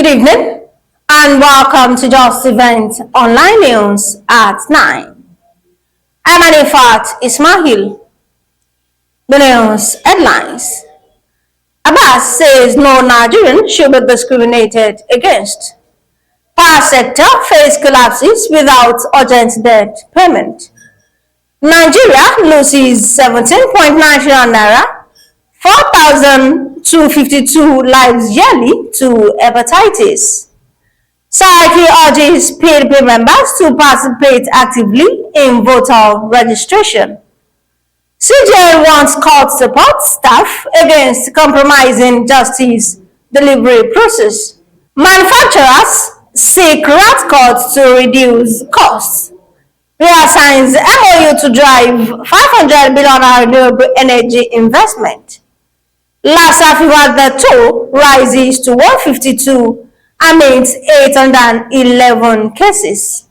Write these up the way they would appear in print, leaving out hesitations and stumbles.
Good evening and welcome to Just Event Online News at 9. I'm Anifat Ismail. The news headlines. Abbas says no Nigerian should be discriminated against. Power sector face collapses without urgent debt payment. Nigeria loses 17.9 trillion naira, 4,252 lives yearly to hepatitis. Saraki urges PDP members to participate actively in voter registration. CJN wants court support staff against compromising justice delivery process. Manufacturers seek rat courts to reduce costs. Reassigns MOU to drive 500 billion renewable energy investment. Lassa fever toll rises to 152 amidst 811 cases.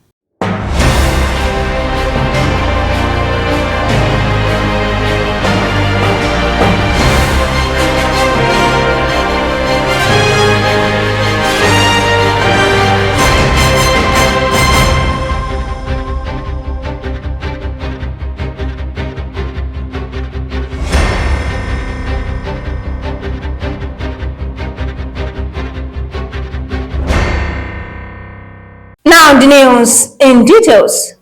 Now the news in details.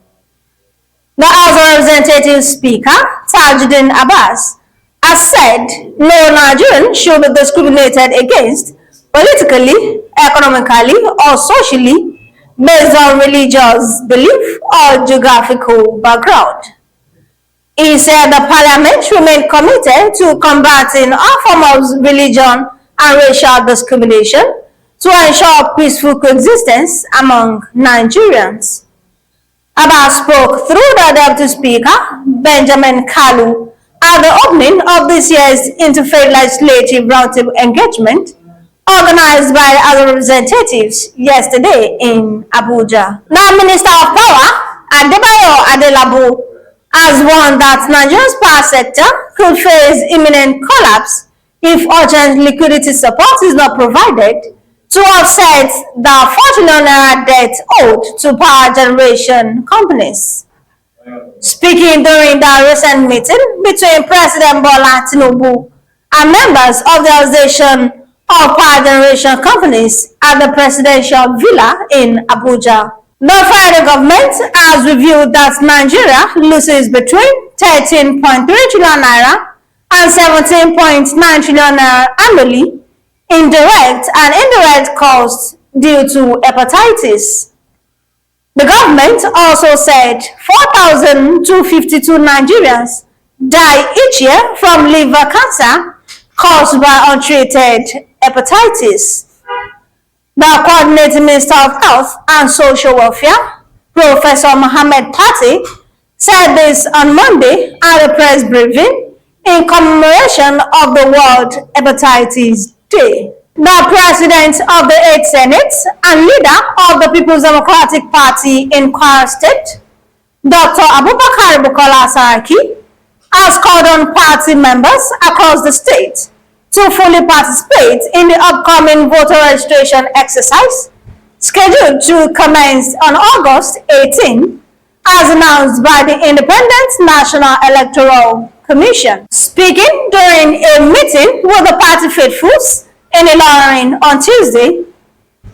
The House of Representatives Speaker, Tajuddin Abbas, has said no Nigerian should be discriminated against politically, economically, or socially based on religious belief or geographical background. He said the Parliament remained committed to combating all forms of religion and racial discrimination to ensure peaceful coexistence among Nigerians. Abbas spoke through the Deputy Speaker, Benjamin Kalu, at the opening of this year's Interfaith Legislative Roundtable engagement organized by the House of Representatives yesterday in Abuja. The Minister of Power, Adebayo Adelabu, has warned that Nigeria's power sector could face imminent collapse if urgent liquidity support is not provided to offset the 4 trillion naira debt owed to power generation companies. Speaking during the recent meeting between President Bola Tinubu and members of the Association of Power Generation Companies at the Presidential Villa in Abuja, the federal government has revealed that Nigeria loses between 13.3 trillion naira and 17.9 trillion naira annually in direct and indirect costs due to hepatitis. The government also said 4,252 Nigerians die each year from liver cancer caused by untreated hepatitis. The Coordinating Minister of Health and Social Welfare, Professor Mohammed Patti, said this on Monday at a press briefing in commemoration of the World Hepatitis Day. The President of the 8th Senate and leader of the People's Democratic Party in Kwara State, Dr. Abubakar Bukola Saraki, has called on party members across the state to fully participate in the upcoming voter registration exercise scheduled to commence on August 18, as announced by the Independent National Electoral Commission. Speaking during a meeting with the party faithfuls in Ilorin on Tuesday,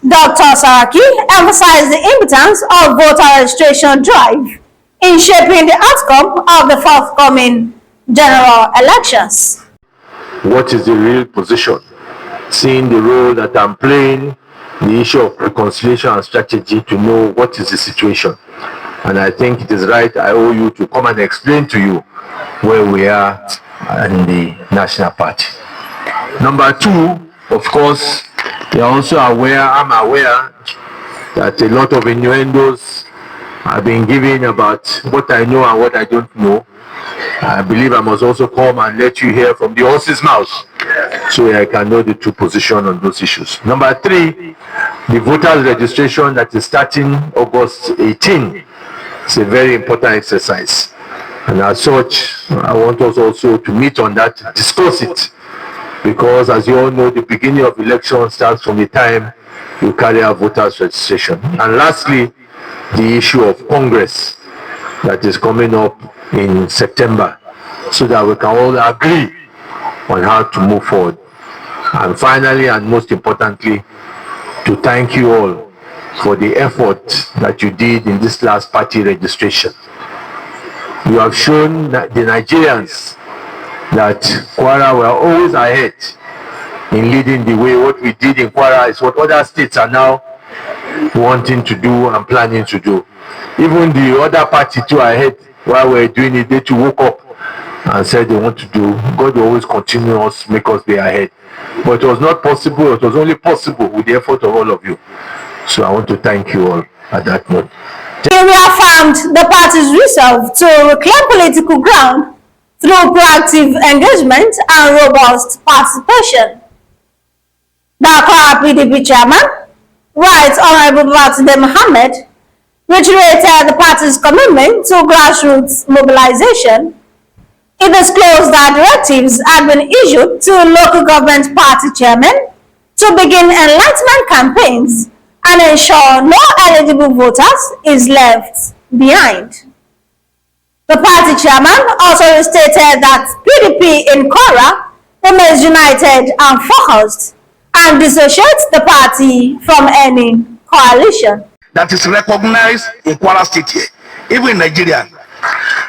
Dr. Saraki emphasized the importance of voter registration drive in shaping the outcome of the forthcoming general elections. What is the real position? Seeing the role that I'm playing, the issue of reconciliation and strategy, to know what is the situation. And I think it is right, I owe you to come and explain to you where we are in the National Party. Number two, of course, I'm aware that a lot of innuendos have been given about what I know and what I don't know. I believe I must also come and let you hear from the horse's mouth so I can know the true position on those issues. Number three, the voters registration that is starting August 18. It's a very important exercise. And as such, I want us also to meet on that, discuss it, because as you all know, the beginning of election starts from the time you carry out voters registration. And lastly, the issue of Congress that is coming up in September, so that we can all agree on how to move forward. And finally, and most importantly, to thank you all for the effort that you did in this last party registration. You have shown that the Nigerians that Kwara were always ahead in leading the way. What we did in Kwara is what other states are now wanting to do and planning to do. Even the other party too ahead while we're doing it, they too woke up and said they want to do. God will always continue us, make us be ahead. But it was not possible, it was only possible with the effort of all of you. So I want to thank you all at that note. He reaffirmed the party's resolve to reclaim political ground through proactive engagement and robust participation. The Kwara PDP chairman, Right Honorable Babatunde Mohammed, reiterated the party's commitment to grassroots mobilization. It disclosed that directives had been issued to local government party chairmen to begin enlightenment campaigns and ensure no eligible voters is left behind. The party chairman also stated that PDP in Kwara remains united and focused and dissociates the party from any coalition. That is recognized in Kwara State here, even in Nigeria.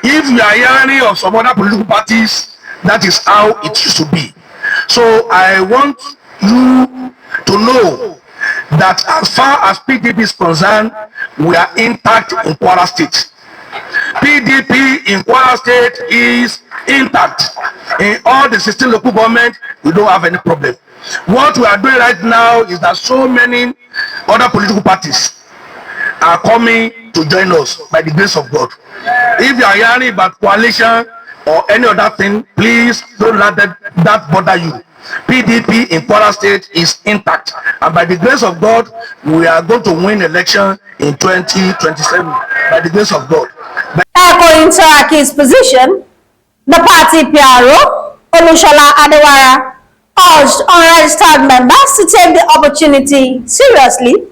If you are hearing of some other political parties, that is how it used to be. So I want you to know that as far as PDP is concerned, we are intact in Kwara State. PDP in Kwara State is intact. In all the 16 local government, we don't have any problem. What we are doing right now is that so many other political parties are coming to join us by the grace of God. If you are hearing about coalition or any other thing, please don't let that bother you. PDP in Kwara State is intact, and by the grace of God, we are going to win election in 2027 by the grace of God. Echoing Saraki's position, the party PRO, Olushola Adewara, urged unregistered members to take the opportunity seriously,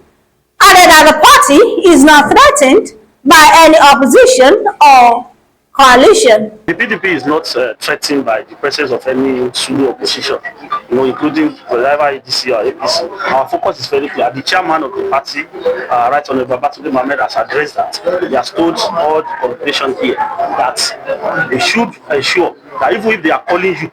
added that the party is not threatened by any opposition or coalition. The PDP is not threatened by the presence of any pseudo opposition, including whatever ADC or APC. Our focus is very clear. The chairman of the party, Right Honorable Babatunde Mohammed, has addressed that. He has told all the congregation here that we should ensure that even if they are calling you,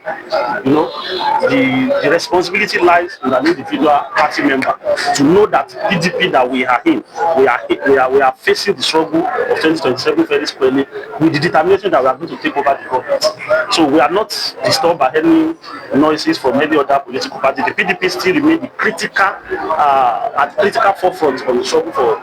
the responsibility lies in an individual party member to know that PDP that we are in, we are facing the struggle of 2027 very squarely with the determination that we are going to take over the government. So we are not disturbed by any noises from any other political party. The PDP still remains the at critical forefront of the struggle for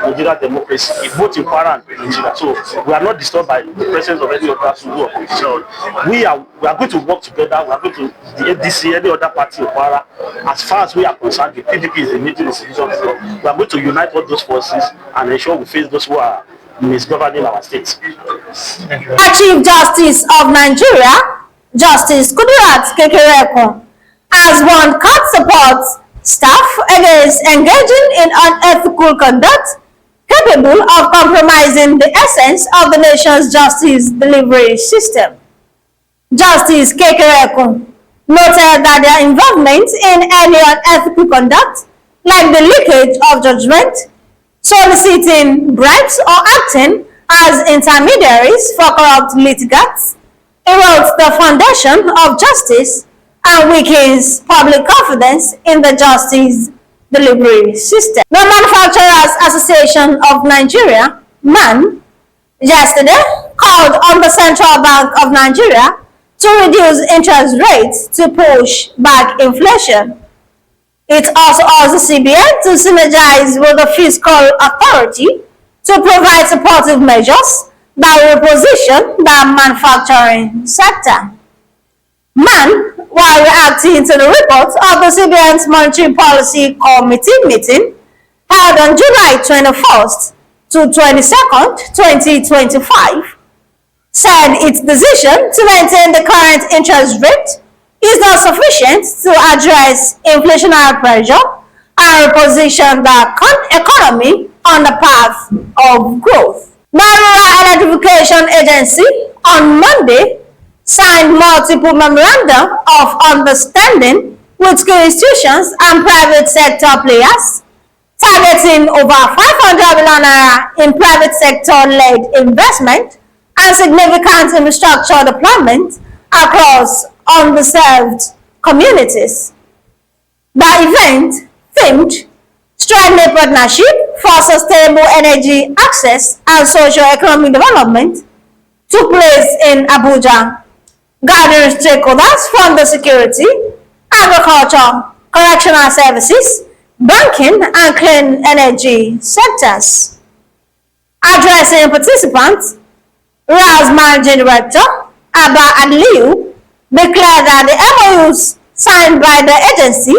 Nigerian democracy, both in Kwara and Nigeria. So we are not disturbed by the presence of any other pseudo opposition. We are going to work together. We are going to the ADC, any other party in Kwara. As far as we are concerned, the PDP is the leading institution. We are going to unite all those forces and ensure we face those who are misgoverning our states. Chief Justice of Nigeria, Justice Kudirat Kekereekun, has warned court support staff against engaging in unethical conduct capable of compromising the essence of the nation's justice delivery system. Justice Kekereekun noted that their involvement in any unethical conduct, like the leakage of judgment, soliciting bribes, or acting as intermediaries for corrupt litigants, erodes the foundation of justice and weakens public confidence in the justice delivery system. The Manufacturers Association of Nigeria, MAN, yesterday called on the Central Bank of Nigeria to reduce interest rates to push back inflation. It also asks the CBN to synergize with the fiscal authority to provide supportive measures that will position the manufacturing sector. MAN, while reacting to the report of the CBN's Monetary Policy Committee meeting held on July 21st to 22nd, 2025, said its decision to maintain the current interest rate is not sufficient to address inflationary pressure and reposition the economy on the path of growth. The Rural Electrification Agency on Monday signed multiple memoranda of understanding with key institutions and private sector players, targeting over 500 billion naira in private sector-led investment and significant infrastructure deployment across underserved communities. The event, themed Strengthening Partnership for Sustainable Energy Access and Socio-Economic Development, took place in Abuja, gathering stakeholders from the security, agriculture, correctional services, banking, and clean energy sectors. Addressing participants, RA's Managing Director, Abba Adliu, declared that the MOUs signed by the agency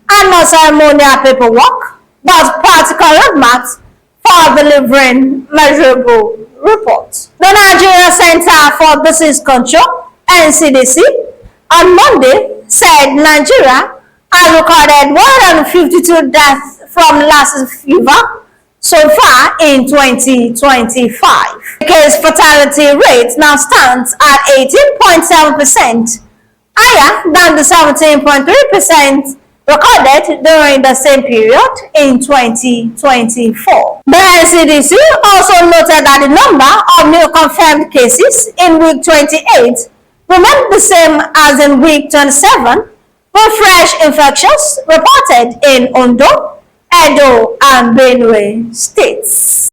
are not ceremonial paperwork, but practical roadmaps for delivering measurable reports. The Nigeria Center for Disease Control, NCDC, on Monday said Nigeria has recorded 152 deaths from Lassa fever so far in 2025. The case fatality rate now stands at 18.7%, higher than the 17.3% recorded during the same period in 2024. The NCDC also noted that the number of new confirmed cases in week 28 remained the same as in week 27, with fresh infections reported in Ondo, Edo, and Benue states.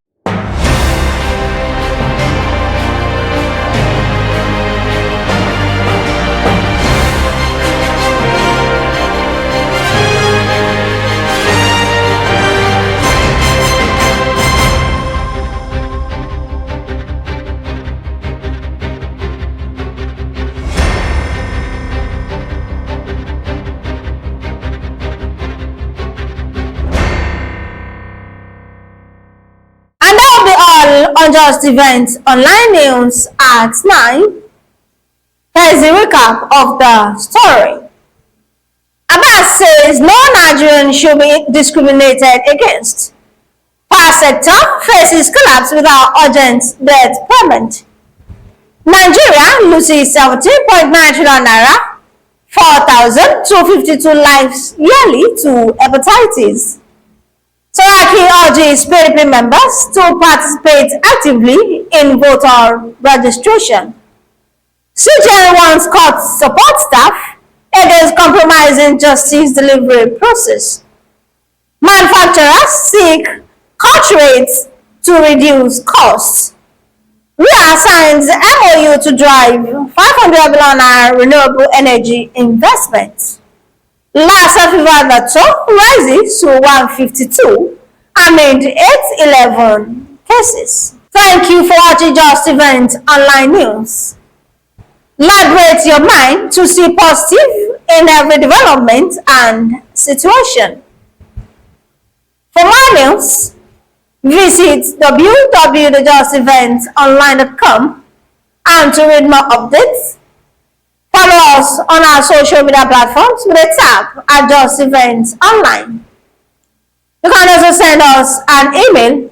Unjust Events Online News at 9. Here's a recap of the story. Abbas says no Nigerian should be discriminated against. Power sector faces collapse without urgent debt payment. Nigeria loses 17.9 trillion naira, 4,252 lives yearly to hepatitis. Saraki urges PDP members to participate actively in voter registration. CJN wants court support staff against compromising justice delivery process. Manufacturers seek cut rates to reduce costs. RIA signs MOU to drive 500 billion renewable energy investments. Lassa fever rises to 152 amid 811 cases. Thank you for watching Just Event Online News. Liberate your mind to see positive in every development and situation. For more news, visit www.justeventsonline.com, and to read more updates, follow us on our social media platforms with a tap at Just Events Online. You can also send us an email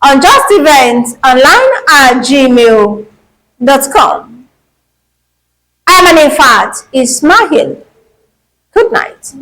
on justeventsonline@gmail.com. I'm Anifat Ismail. Good night.